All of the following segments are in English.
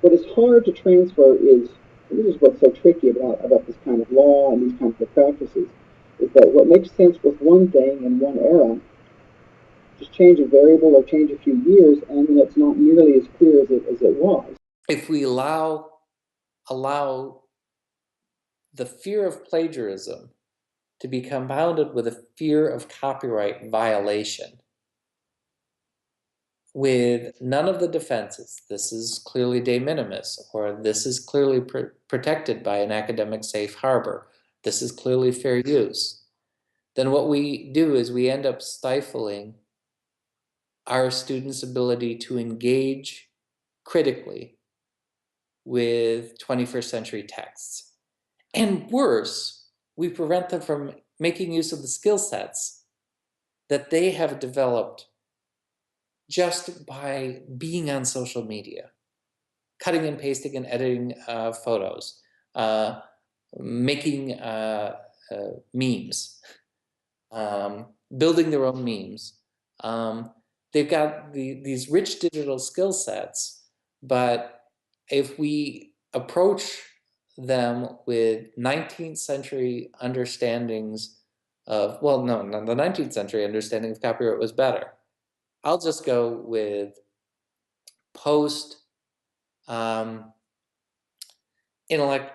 What is hard to transfer is, and this is what's so tricky about this kind of law and these kinds of practices, is that what makes sense with one thing in one era, just change a variable or change a few years, and then it's not nearly as clear as it was. If we allow the fear of plagiarism to be compounded with a fear of copyright violation, with none of the defenses, this is clearly de minimis, or this is clearly protected by an academic safe harbor, this is clearly fair use, then what we do is we end up stifling our students' ability to engage critically with 21st century texts. And worse, we prevent them from making use of the skill sets that they have developed just by being on social media, cutting and pasting and editing photos, making memes, building their own memes. They've got these rich digital skill sets, but if we approach them with 19th century understandings of, well, no, the 19th century understanding of copyright was better. I'll just go with post um, intellect,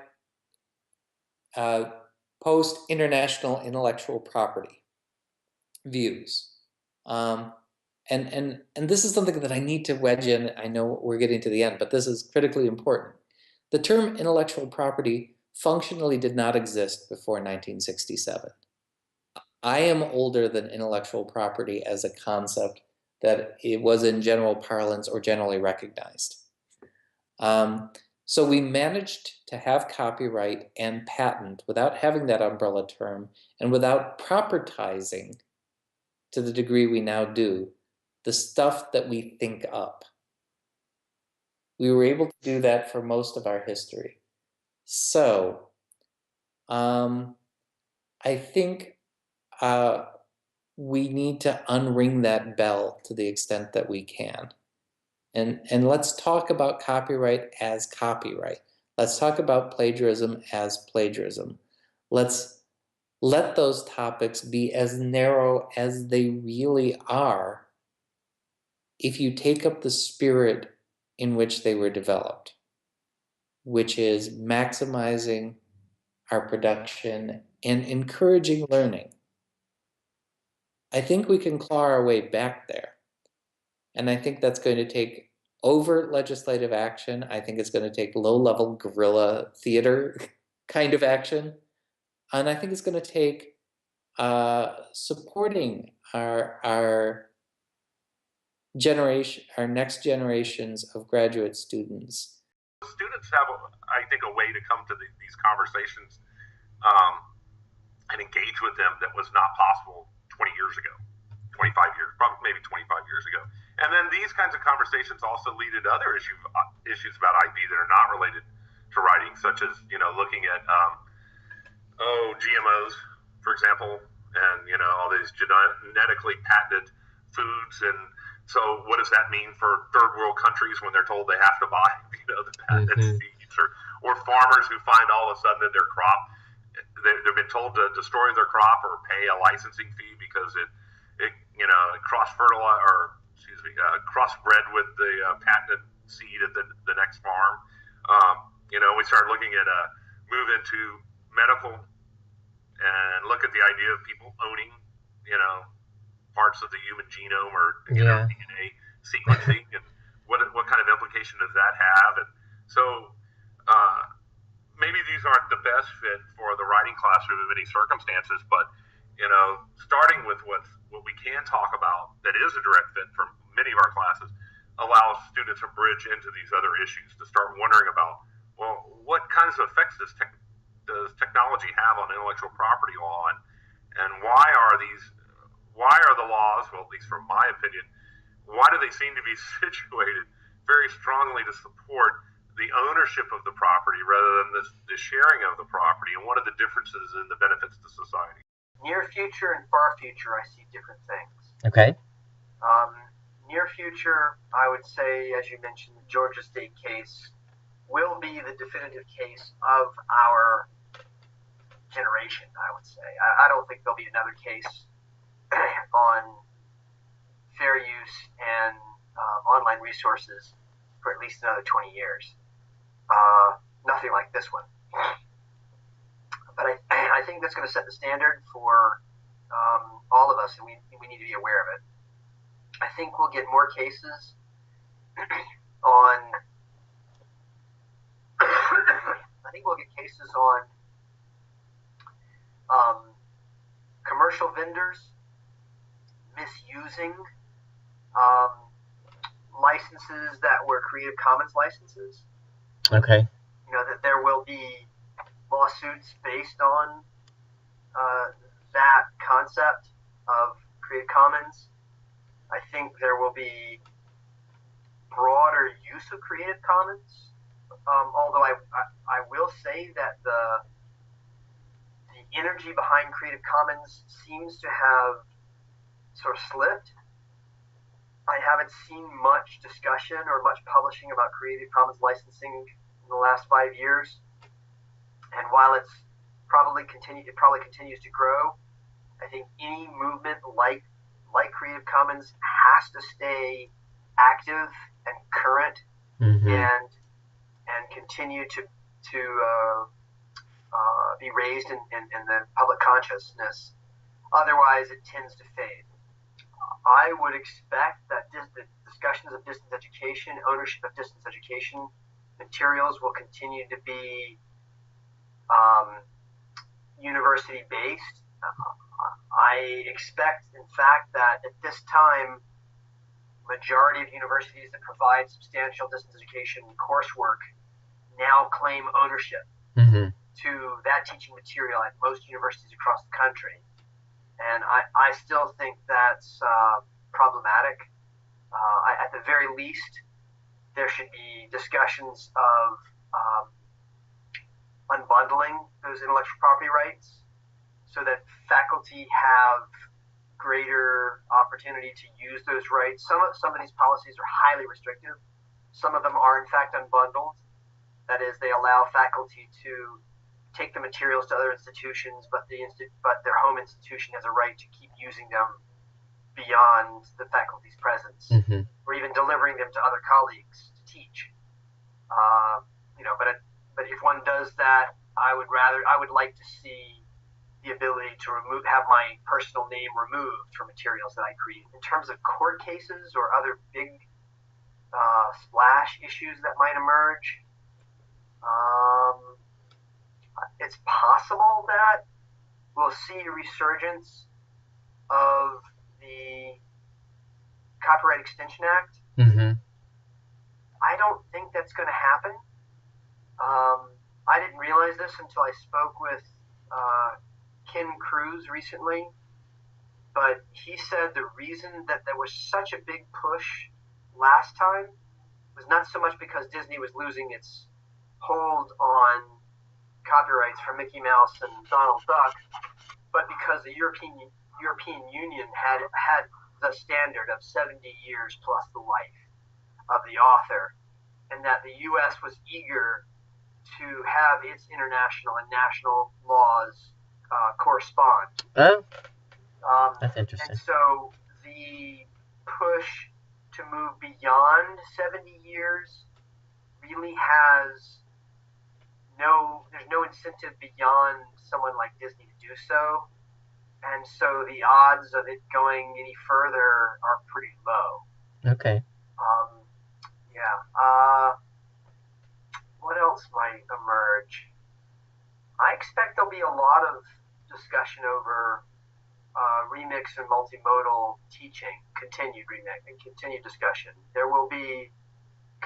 post international intellectual property views. Um, and this is something that I need to wedge in. I know we're getting to the end, but this is critically important. The term intellectual property functionally did not exist before 1967. I am older than intellectual property as a concept that it was in general parlance or generally recognized. So we managed to have copyright and patent without having that umbrella term and without propertizing to the degree we now do the stuff that we think up. We were able to do that for most of our history. So I think we need to unring that bell to the extent that we can. And let's talk about copyright as copyright. Let's talk about plagiarism as plagiarism. Let's let those topics be as narrow as they really are if you take up the spirit in which they were developed, which is maximizing our production and encouraging learning. I think we can claw our way back there. And I think that's going to take overt legislative action. I think it's going to take low-level guerrilla theater kind of action. And I think it's going to take supporting our generation, our next generations of graduate students. Students have, I think, a way to come to these conversations um, and engage with them that was not possible 20 years ago, 25 years, probably maybe 25 years ago. And then these kinds of conversations also lead into other issues about IP that are not related to writing, such as, looking at GMOs, for example, and all these genetically patented foods. And so what does that mean for third world countries when they're told they have to buy the patented seeds, or farmers who find all of a sudden that their crop, they've been told to destroy their crop or pay a licensing fee because it cross fertilized, or crossbred with the patented seed at the next farm. We started looking at a move into medical and look at the idea of people owning, parts of the human genome or DNA sequencing, and what kind of implication does that have? And so maybe these aren't the best fit for the writing classroom in many circumstances, but starting with what we can talk about that is a direct fit for many of our classes allows students a bridge into these other issues to start wondering about, well, what kinds of effects does technology have on intellectual property law, and why are the laws, well, at least from my opinion, why do they seem to be situated very strongly to support the ownership of the property rather than the sharing of the property, and what are the differences in the benefits to society? Near future and far future, I see different things. Okay. Near future, I would say, as you mentioned, the Georgia State case be the definitive case of our generation, I would say. I don't think there'll be another case on fair use and online resources for at least another 20 years. Nothing like this one. But I think that's going to set the standard for all of us, and we need to be aware of it. I think we'll get more cases on I think we'll get cases on commercial vendors misusing licenses that were Creative Commons licenses. Okay. You know, that there will be lawsuits based on that concept of Creative Commons. I think there will be broader use of Creative Commons. Although I will say that the energy behind Creative Commons seems to have sort of slipped. I haven't seen much discussion or much publishing about Creative Commons licensing in the last 5 years. And while it probably continues to grow, I think any movement like Creative Commons has to stay active and current, and continue to be raised in the public consciousness. Otherwise, it tends to fade. I would expect that the discussions of distance education, ownership of distance education materials will continue to be university-based. I expect, in fact, that at this time, majority of universities that provide substantial distance education coursework now claim ownership to that teaching material at most universities across the country. And I still think that's problematic. At the very least, there should be discussions of unbundling those intellectual property rights so that faculty have greater opportunity to use those rights. Some of these policies are highly restrictive. Some of them are, in fact, unbundled. That is, they allow faculty to take the materials to other institutions, but their home institution has a right to keep using them beyond the faculty's presence, or even delivering them to other colleagues to teach. But if one does that, I would like to see the ability to have my personal name removed from materials that I create. In terms of court cases or other big splash issues that might emerge, it's possible that we'll see a resurgence of the Copyright Extension Act. I don't think that's going to happen. I didn't realize this until I spoke with Ken Cruz recently, but he said the reason that there was such a big push last time was not so much because Disney was losing its hold on copyrights for Mickey Mouse and Donald Duck, but because the European Union had the standard of 70 years plus the life of the author, and that the U.S. was eager to have its international and national laws correspond. Oh, that's interesting. And so the push to move beyond 70 years really there's no incentive beyond someone like Disney to do so. And so the odds of it going any further are pretty low. Okay. What else might emerge? I expect there'll be a lot of discussion over remix and multimodal teaching, continued remix and continued discussion. There will be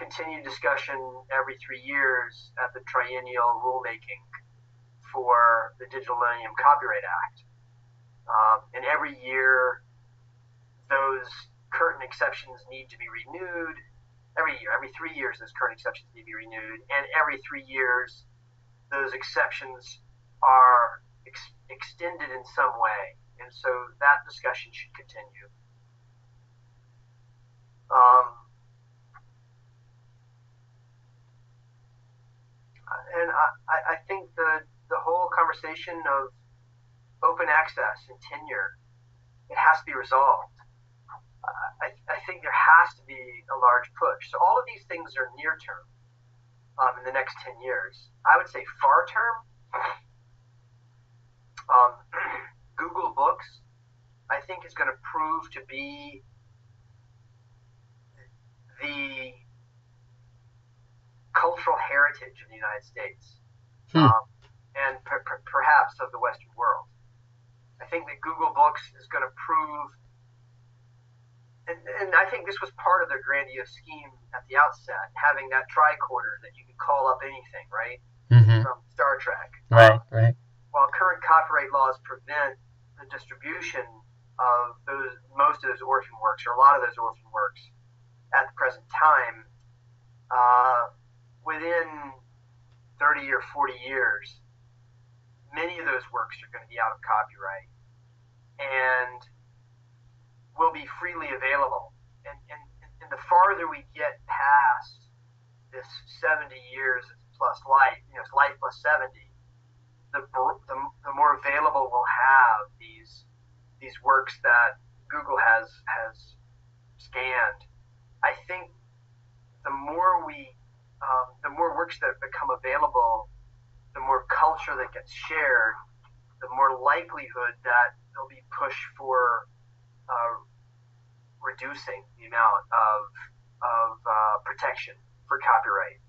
continued discussion every 3 years at the triennial rulemaking for the Digital Millennium Copyright Act. And every year, those current exceptions need to be renewed. Every 3 years, those current exceptions need to be renewed. And every 3 years, those exceptions are extended in some way. And so that discussion should continue. And I think the whole conversation of open access and tenure, it has to be resolved. I think there has to be a large push. So all of these things are near term, in the next 10 years. I would say far term, Google Books, I think, is going to prove to be the cultural heritage of the United States, and perhaps of the Western world. I think that Google Books is going to prove, and I think this was part of their grandiose scheme at the outset, having that tricorder that you can call up anything, right? From Star Trek. Right. While current copyright laws prevent the distribution of most of those orphan works, or a lot of those orphan works, at the present time, within 30 or 40 years, many of those works are going to be out of copyright and will be freely available. And the farther we get past this 70 years plus life, life plus 70, the more available we'll have these works that Google has scanned. I think the more works that become available, the more culture that gets shared, the more likelihood that there'll be push for reducing the amount of protection for copyright.